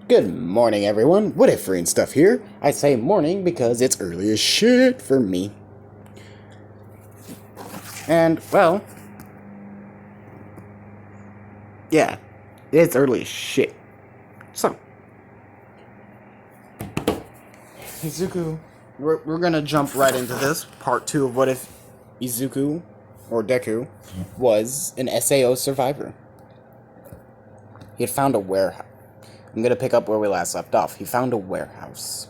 Good morning, everyone. What if free and stuff here? I say morning because it's early as shit for me. And, well, yeah, it's early as shit. So, Izuku, we're gonna jump right into this. Part 2 of what if Izuku, or Deku, was an SAO survivor. He had found a warehouse. I'm gonna pick up where we last left off. He found a warehouse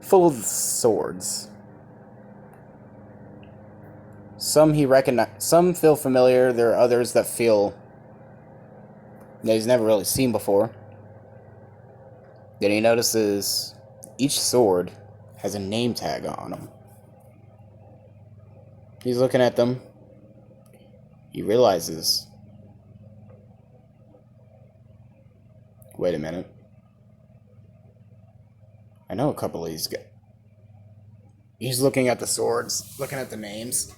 full of swords. Some he recognized, some feel familiar. There are others that feel that he's never really seen before. Then he notices each sword has a name tag on them. He's looking at them. He realizes, wait a minute. I know a couple of these guys. He's looking at the swords, looking at the names.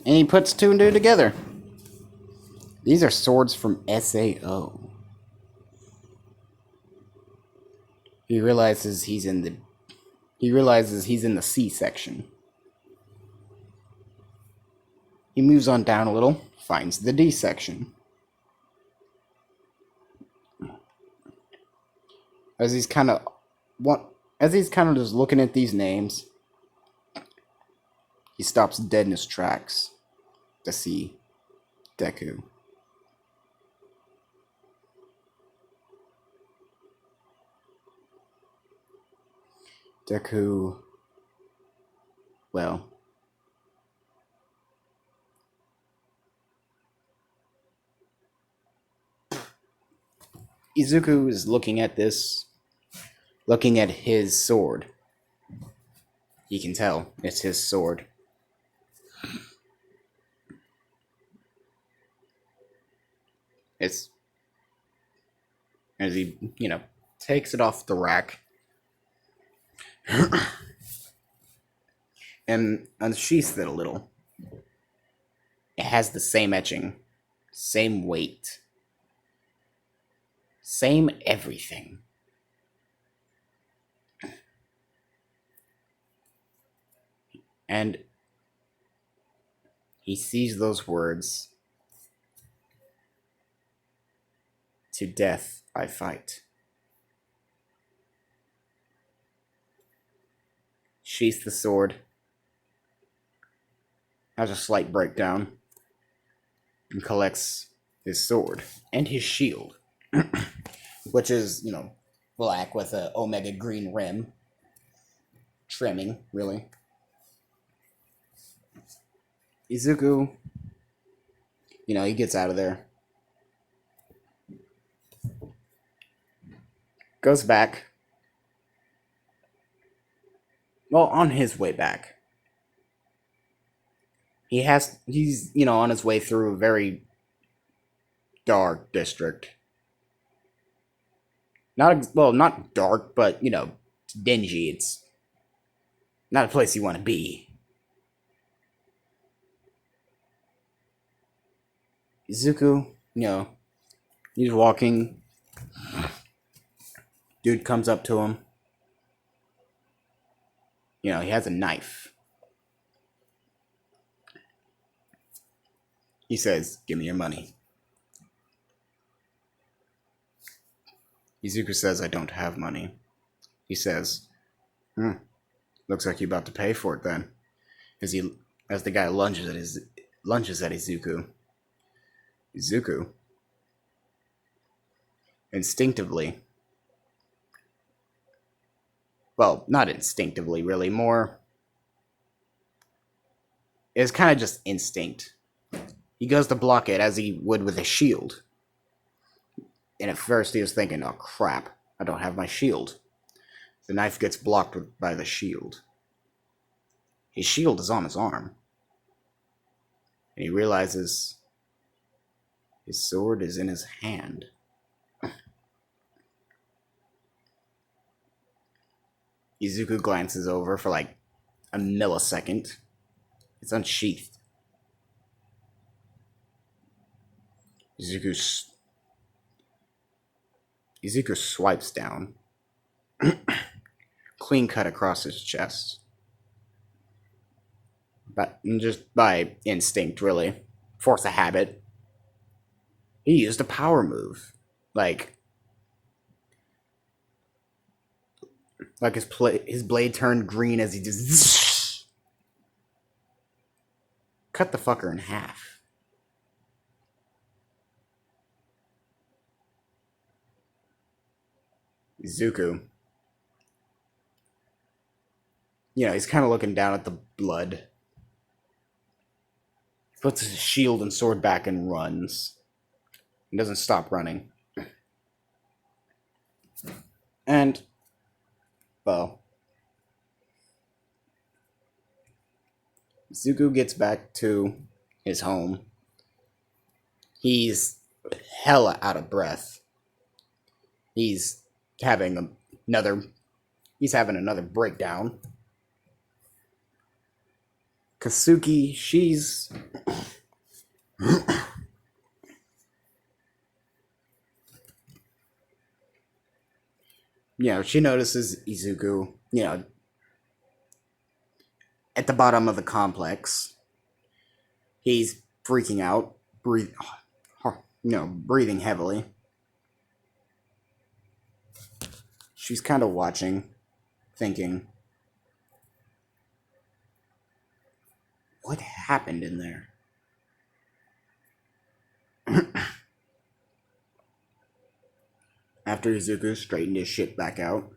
And he puts two and two together. These are swords from SAO. He realizes he's in the C section. He moves on down a little, finds the D section. As he's kind of just looking at these names, he stops dead in his tracks to see Deku. Deku, well, Izuku is looking at his sword. He can tell it's his sword. It's as he, takes it off the rack and unsheaths it a little. It has the same etching, same weight, same everything. And he sees those words, "To death I fight." Sheaths the sword, has a slight breakdown, and collects his sword and his shield, which is, black with a omega green rim. Trimming, really. Izuku, he gets out of there. Goes back. Well, on his way back, he's on his way through a very dark district. Not dark, but it's dingy. It's not a place you want to be. Izuku, he's walking. Dude comes up to him. He has a knife. He says, "Give me your money." Izuku says, "I don't have money." He says, "Looks like you're about to pay for it then." As the guy lunges at Izuku. Izuku, instinctively, well, not instinctively, really, more, it's kind of just instinct. He goes to block it as he would with a shield. And at first he was thinking, "Oh crap, I don't have my shield." The knife gets blocked by the shield. His shield is on his arm. And he realizes his sword is in his hand. Izuku glances over for like a millisecond. It's unsheathed. Izuku Izuku swipes down. Clean cut across his chest. But just by instinct, really. Force of habit. He used a power move. Like his blade turned green as he just cut the fucker in half. Izuku. He's kind of looking down at the blood. Puts his shield and sword back and runs. He doesn't stop running. And, well, Izuku gets back to his home. He's hella out of breath. He's having another breakdown. Kasuki, she's she notices Izuku, at the bottom of the complex. He's freaking out, breathing heavily. She's kind of watching, thinking, what happened in there? After Izuku straightened his shit back out,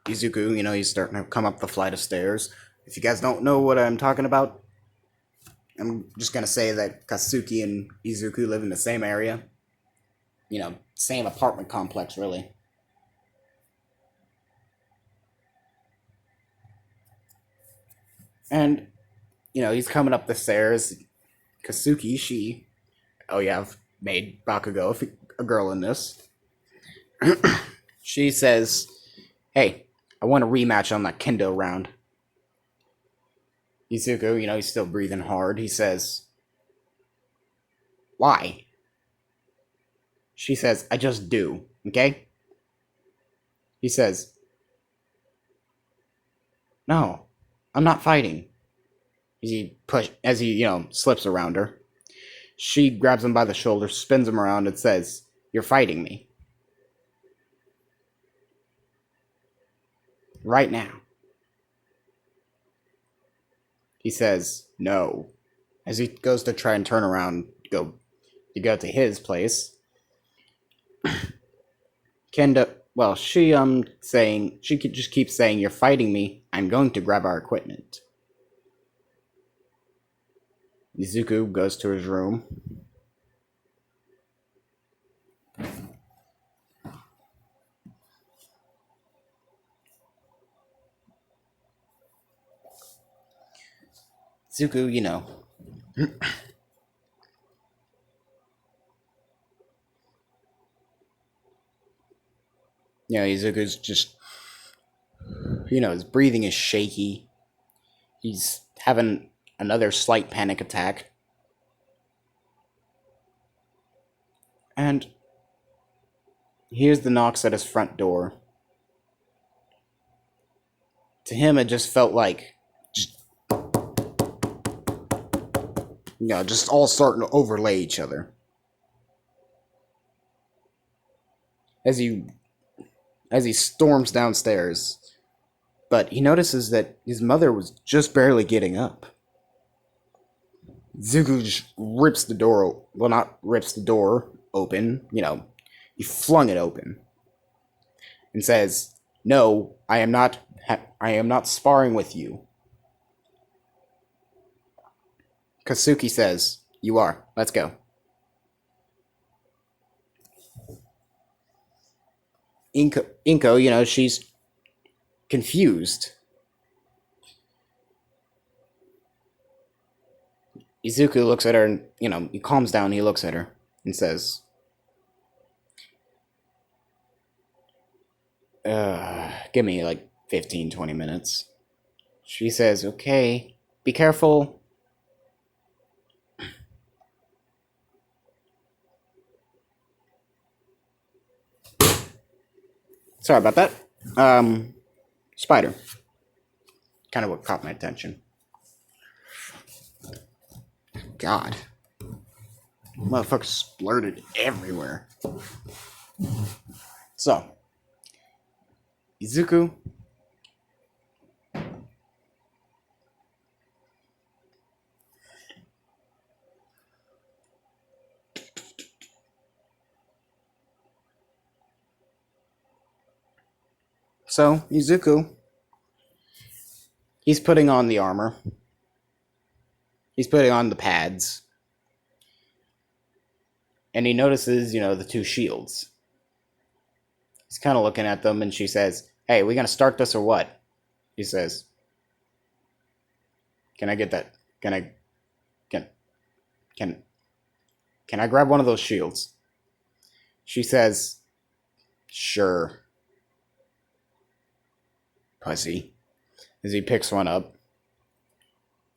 Izuku, he's starting to come up the flight of stairs. If you guys don't know what I'm talking about, I'm just going to say that Kasuki and Izuku live in the same area. Same apartment complex, really. And, he's coming up the stairs. Kasuki, I've made Bakugo a girl in this. She says, hey, I want a rematch on that kendo round. Izuku, he's still breathing hard. He says, why? She says, I just do, okay? He says, no, I'm not fighting. As he slips around her. She grabs him by the shoulder, spins him around, and says, you're fighting me. Right now. He says, no. As he goes to try and turn around, to go to his place. Kendo, she just keeps saying, you're fighting me, I'm going to grab our equipment. Izuku goes to his room. Izuku, Izuku's just, his breathing is shaky. He's having another slight panic attack. And here's the knocks at his front door. To him, it just felt like, just all starting to overlay each other. As he storms downstairs, but he notices that his mother was just barely getting up. Izuku just rips the door, not rips the door open, he flung it open and says, no, I am not sparring with you. Kasuki says, you are, let's go. Inko, she's confused. Izuku looks at her and, he calms down, he looks at her and says, give me, 15-20 minutes. She says, okay, be careful. Sorry about that. Spider. Kind of what caught my attention. God. Motherfucker splurted everywhere. So, Izuku. So, Izuku. He's putting on the armor. He's putting on the pads. And he notices, the two shields. He's kind of looking at them, and she says, hey, we gonna start this or what? He says, can I get that? Can I grab one of those shields? She says, sure. Pussy. As he picks one up.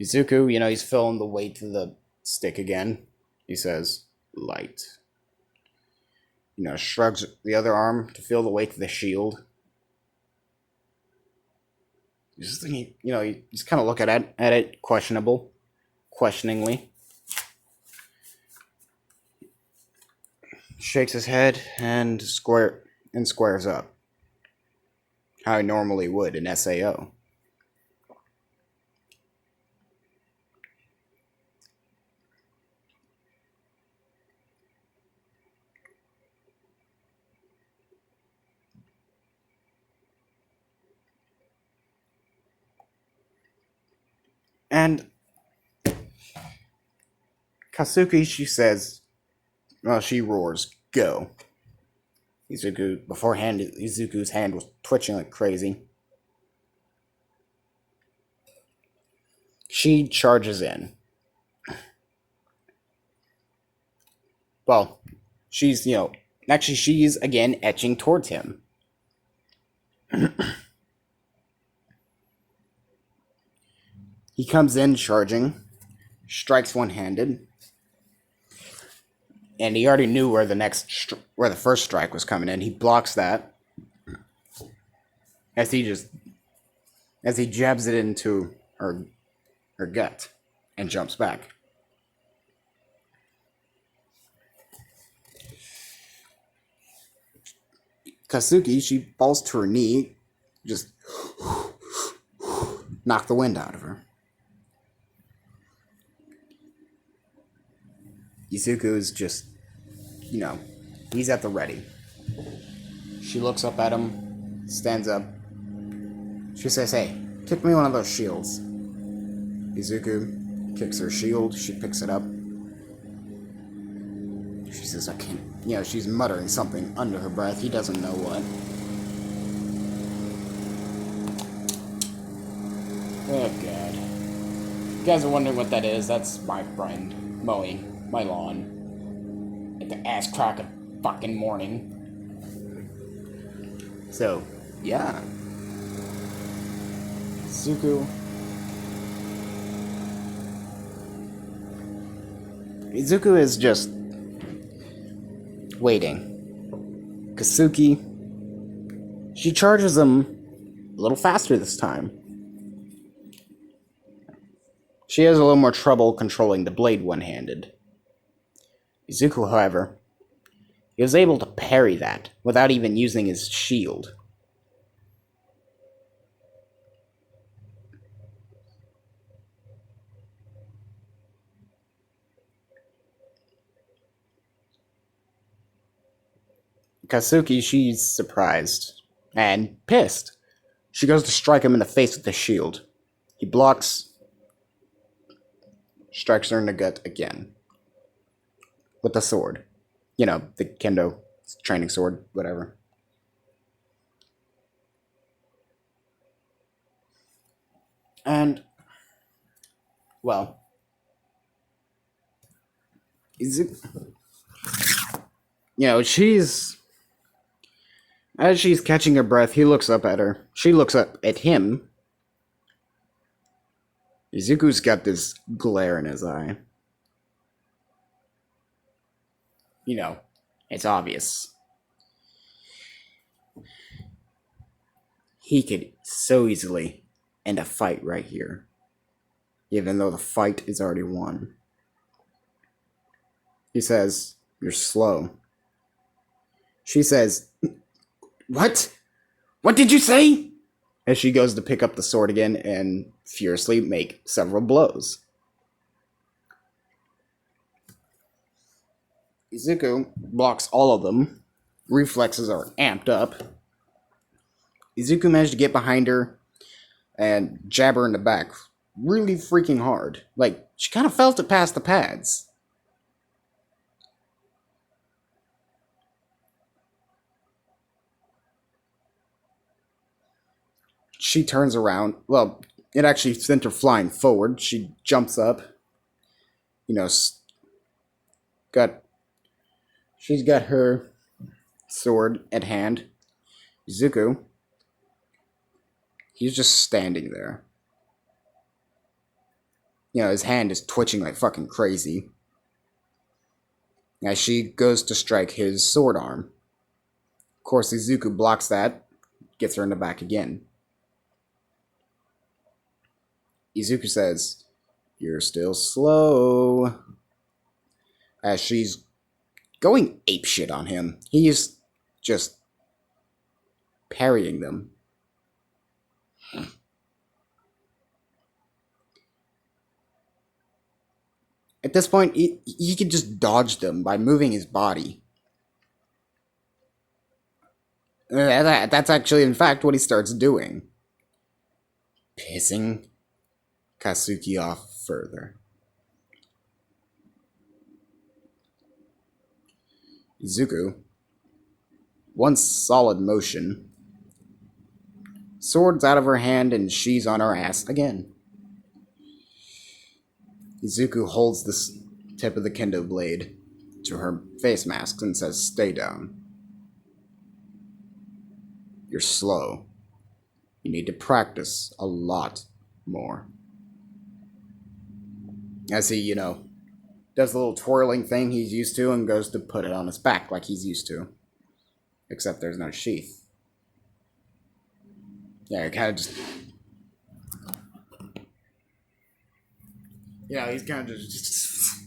Izuku, he's feeling the weight of the stick again. He says, light. Shrugs the other arm to feel the weight of the shield. He's just thinking, he's kind of looking at it questioningly. Shakes his head and squares up. How he normally would in SAO. And Katsuki, she says, well, she roars, go. Izuku's hand was twitching like crazy. She charges in. Well, she's again etching towards him. He comes in charging, strikes one-handed, and he already knew where the first strike was coming in. He blocks that as he jabs it into her gut and jumps back. Katsuki, she falls to her knee, just knock the wind out of her. Izuku is just, he's at the ready. She looks up at him, stands up. She says, hey, kick me one of those shields. Izuku kicks her shield. She picks it up. She says, I can't. She's muttering something under her breath. He doesn't know what. Oh, God. You guys are wondering what that is? That's my friend mowing my lawn at the ass crack of fucking morning. So, yeah. Izuku is just waiting. Katsuki, she charges him a little faster this time. She has a little more trouble controlling the blade one-handed. Izuku, however, he was able to parry that without even using his shield. Katsuki, she's surprised and pissed. She goes to strike him in the face with the shield. He blocks, strikes her in the gut again with the sword. The kendo training sword, whatever. And, well, she's As she's catching her breath, he looks up at her. She looks up at him. Izuku's got this glare in his eye. You know, it's obvious. He could so easily end a fight right here, even though the fight is already won. He says, "You're slow." She says, "What? What did you say?" As she goes to pick up the sword again and furiously make several blows. Izuku blocks all of them. Reflexes are amped up. Izuku managed to get behind her and jab her in the back really freaking hard. Like, she kind of felt it past the pads. She turns around. Well, it actually sent her flying forward. She jumps up. You know, she's got her sword at hand. Izuku, he's just standing there. You know, his hand is twitching like fucking crazy as she goes to strike his sword arm. Of course, Izuku blocks that, gets her in the back again. Izuku says, "You're still slow." As she's going apeshit on him. He's just parrying them. At this point, he can just dodge them by moving his body. That's actually, in fact, what he starts doing. Pissing Katsuki off further. Izuku, one solid motion. Sword's out of her hand and she's on her ass again. Izuku holds the tip of the kendo blade to her face mask and says, "Stay down. You're slow. You need to practice a lot more." As he, does the little twirling thing he's used to and goes to put it on his back like he's used to. Except there's no sheath. Yeah, it kind of just... Yeah, he's kind of just...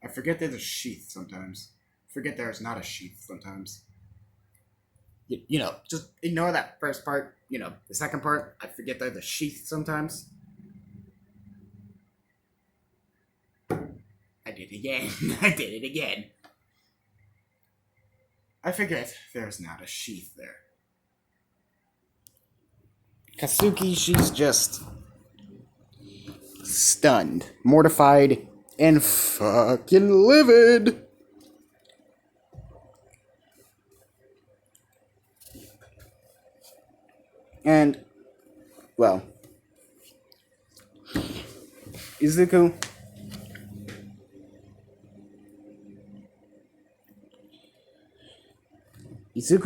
I forget there's a sheath sometimes. Forget there's not a sheath sometimes. Just ignore that first part. The second part, I forget there's a sheath sometimes. I did it again. I did it again. I forget there's not a sheath there. Katsuki, she's just stunned, mortified, and fucking livid. And, well, Izuku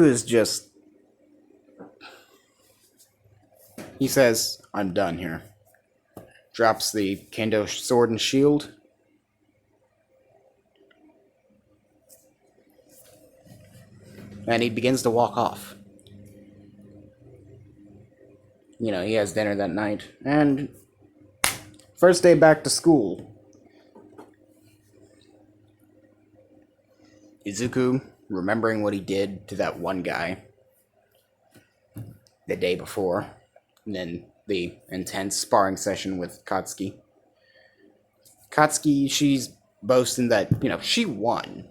is just... He says, "I'm done here." Drops the kendo sword and shield. And he begins to walk off. He has dinner that night. And first day back to school. Izuku, remembering what he did to that one guy the day before, and then the intense sparring session with Katsuki. Katsuki, she's boasting that, she won.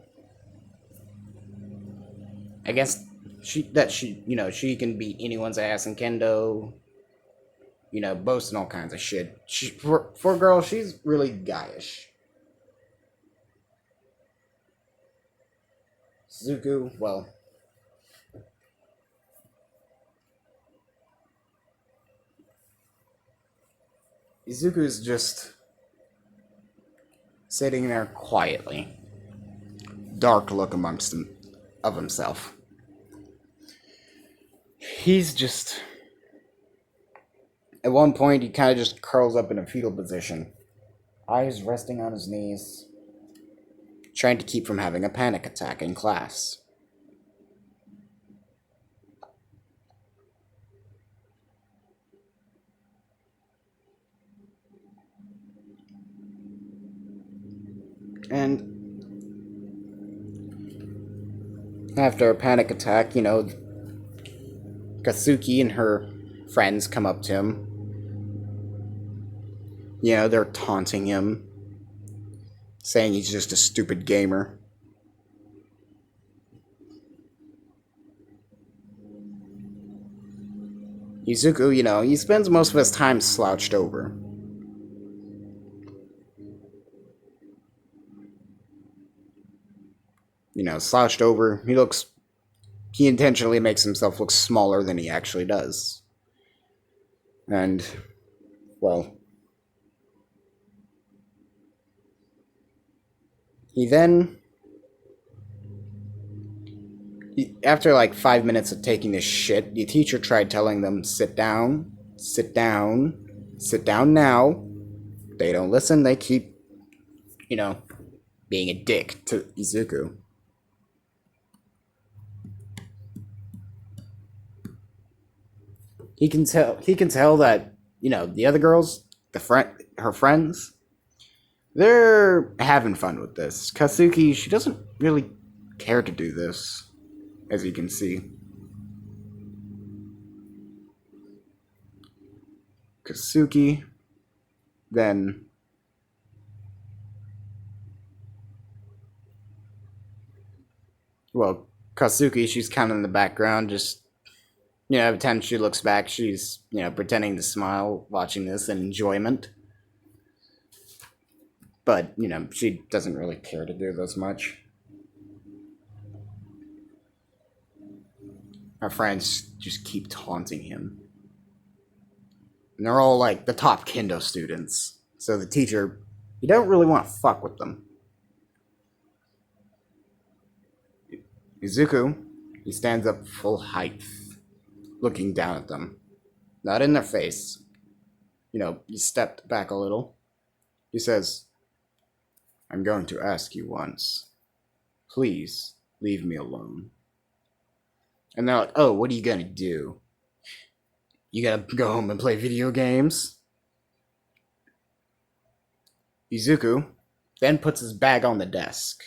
I guess she can beat anyone's ass in kendo. Boasting all kinds of shit. For a girl, she's really guyish. Izuku, well... Izuku's just sitting there quietly. Dark look amongst him. of himself. He's just... At one point, he kind of just curls up in a fetal position, eyes resting on his knees, trying to keep from having a panic attack in class. And after a panic attack, Katsuki and her friends come up to him. They're taunting him, saying he's just a stupid gamer. Izuku, he spends most of his time slouched over. Slouched over. He intentionally makes himself look smaller than he actually does. And, well, after like 5 minutes of taking this shit, the teacher tried telling them, sit down, sit down, sit down now. They don't listen, they keep, being a dick to Izuku. He can tell that, the other girls, her friends, they're having fun with this. Katsuki, she doesn't really care to do this, as you can see. Katsuki, then Katsuki, she's kind of in the background, just every time she looks back, she's pretending to smile, watching this in enjoyment. But she doesn't really care to do this much. Our friends just keep taunting him. And they're all like the top kendo students. So the teacher, you don't really want to fuck with them. Izuku, he stands up full height, looking down at them. Not in their face. He stepped back a little. He says, I'm going to ask you once. Please leave me alone. And they're like, oh, what are you gonna do? You gotta go home and play video games? Izuku then puts his bag on the desk.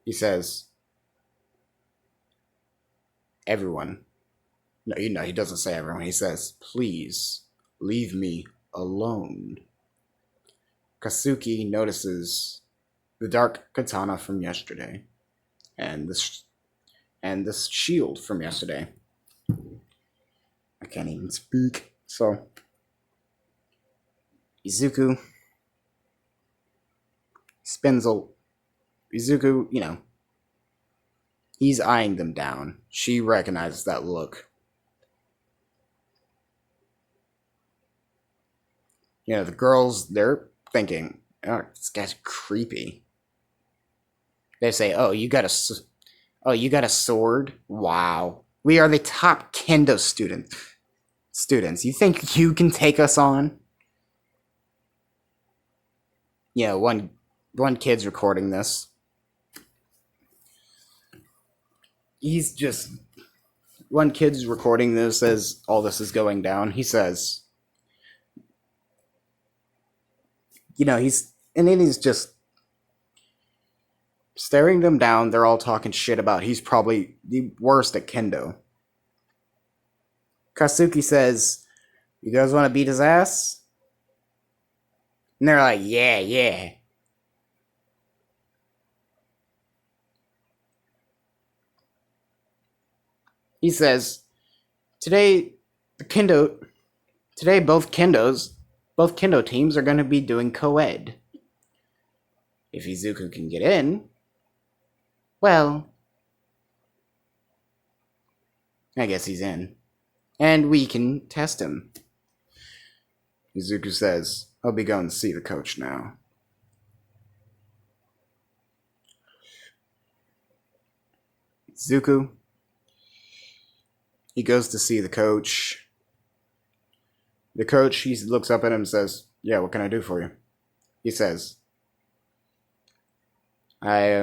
He says, everyone. No, he doesn't say everyone. He says, please leave me alone. Katsuki notices the dark katana from yesterday, and this shield from yesterday. I can't even speak. So, Izuku he's eyeing them down. She recognizes that look. The girls, they're thinking, oh, this guy's creepy. They say, oh, you got a sword? Wow. We are the top kendo students. You think you can take us on? One kid's recording this. One kid's recording this as all this is going down. He says, he's just staring them down. They're all talking shit about he's probably the worst at kendo. Katsuki says, you guys want to beat his ass? And they're like, yeah. He says, today both kendo teams are going to be doing co-ed. If Izuku can get in, well, I guess he's in. And we can test him. Izuku says, I'll be going to see the coach now. Zuko, he goes to see the coach. The coach, he looks up at him and says, "Yeah, what can I do for you?" He says, "I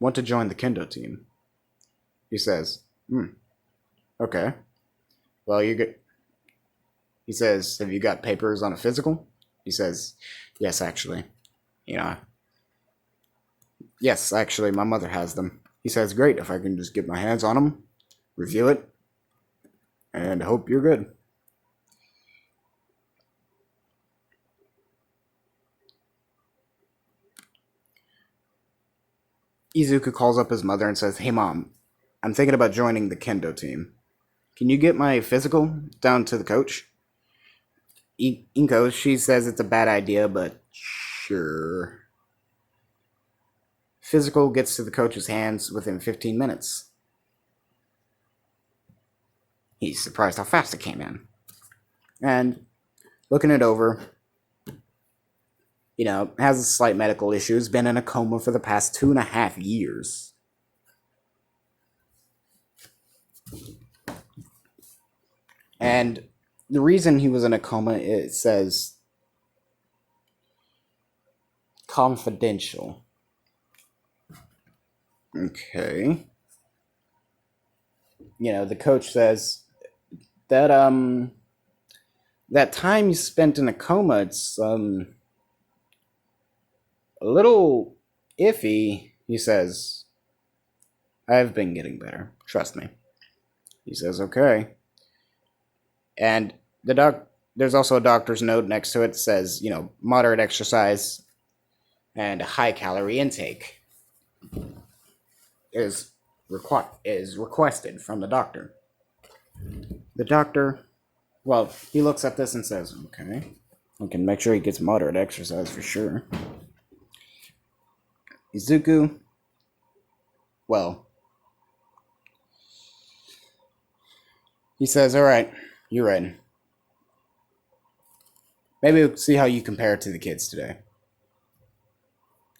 want to join the kendo team." He says, okay. Well, you get. He says, "Have you got papers on a physical?" He says, "Yes, actually. You know, yes, actually, my mother has them." He says, "Great, if I can just get my hands on them, review it, and hope you're good." Izuku calls up his mother and says, "Hey, Mom, I'm thinking about joining the kendo team. Can you get my physical down to the coach?" Inko, she says it's a bad idea, but sure. Physical gets to the coach's hands within 15 minutes. He's surprised how fast it came in. And looking it over, has slight medical issues, been in a coma for the past 2.5 years. And the reason he was in a coma, it says confidential. Okay. The coach says that that time you spent in a coma, it's a little iffy. He says, "I've been getting better. Trust me." He says, "Okay." And there's also a doctor's note next to it that says, moderate exercise and high calorie intake is requested from the doctor. The doctor, well, he looks at this and says, "Okay, we can make sure he gets moderate exercise for sure." Izuku, well, he says, "All right, you're in. Maybe we'll see how you compare to the kids today."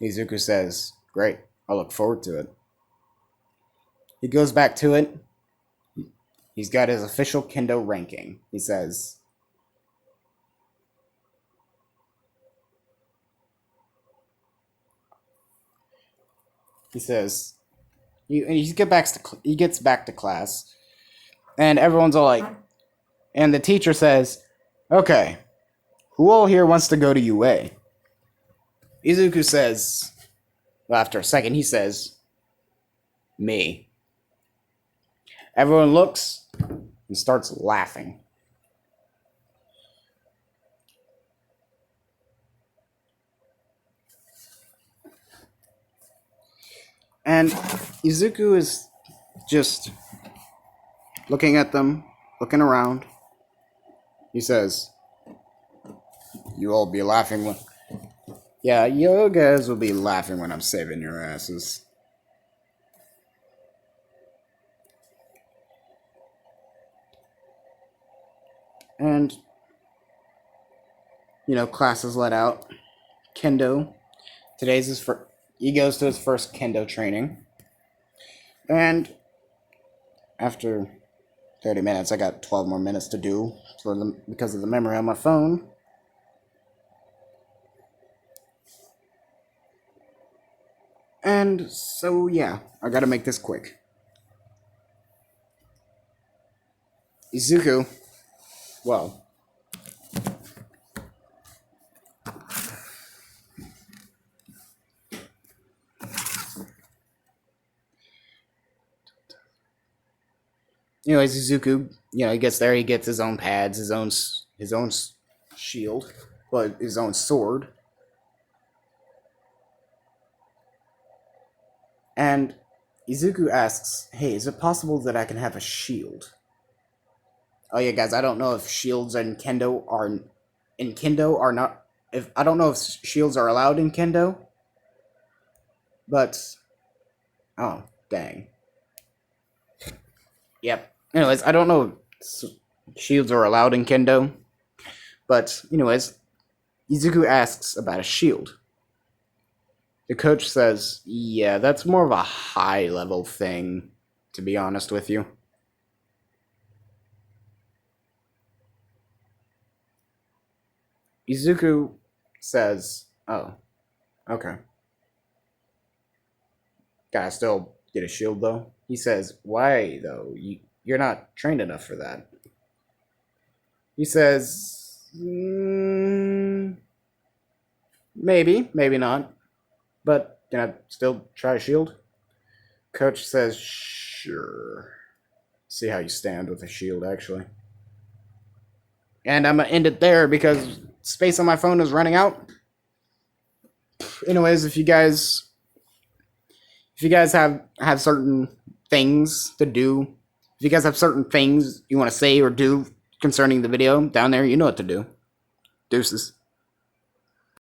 Izuku says, "Great, I look forward to it." He goes back to it. He's got his official kendo ranking. He says, he gets back to class, and everyone's all like, and the teacher says, "Okay, who all here wants to go to UA?" Izuku says, well, after a second, he says, "Me." Everyone looks and starts laughing. And Izuku is just looking at them, looking around. He says, "You all be laughing when..." Yeah, you guys will be laughing when I'm saving your asses. And, class is let out. Kendo. Today's his first... He goes to his first kendo training. And after 30 minutes, I got 12 more minutes to do because of the memory on my phone. And so, yeah, I gotta make this quick. Izuku, well, anyways, Izuku, he gets there, he gets his own pads, his own shield, but his own sword. And Izuku asks, "Hey, is it possible that I can have a shield?" Oh yeah, guys, I don't know if shields in kendo are not. If I don't know if shields are allowed in kendo, but oh dang. Yep. Anyways, I don't know if shields are allowed in kendo, but anyways, Izuku asks about a shield. The coach says, "Yeah, that's more of a high level thing. to be honest with you. Izuku says, oh, okay. Gotta still get a shield, though. He says, why, though? You're not trained enough for that. He says, maybe, maybe not. But can I still try a shield? Coach says, sure. See how you stand with a shield, actually. And I'm gonna end it there because space on my phone is running out. Anyways, if you guys have certain things to do, if you guys have certain things you want to say or do concerning the video down there, you know what to do. Deuces.